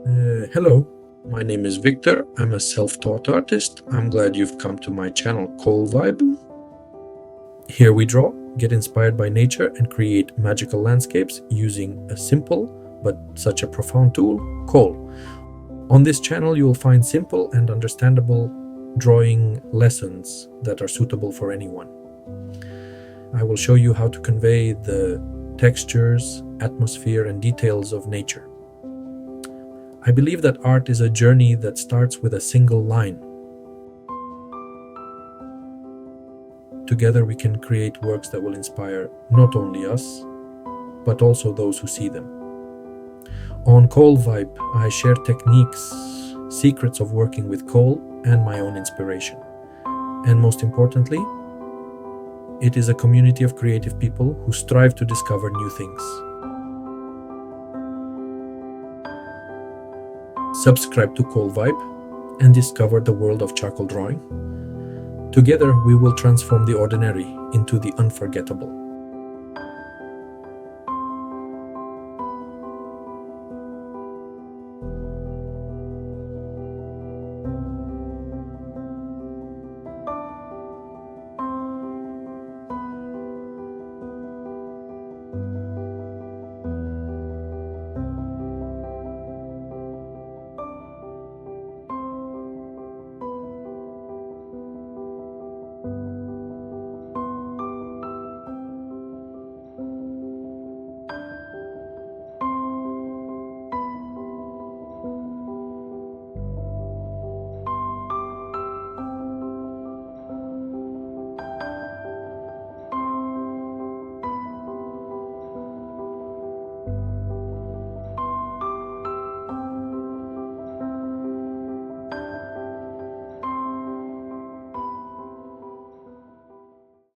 Hello, my name is Victor. I'm a self-taught artist. I'm glad you've come to my channel, Coal Vibe. Here we draw, get inspired by nature, and create magical landscapes using a simple but such a profound tool, coal. On this channel, you will find simple and understandable drawing lessons that are suitable for anyone. I will show you how to convey the textures, atmosphere, and details of nature. I believe that art is a journey that starts with a single line. Together we can create works that will inspire not only us, but also those who see them. On Coal Vibe, I share techniques, secrets of working with coal, and my own inspiration. And most importantly, it is a community of creative people who strive to discover new things. Subscribe to Coal Vibe and discover the world of charcoal drawing. Together we will transform the ordinary into the unforgettable.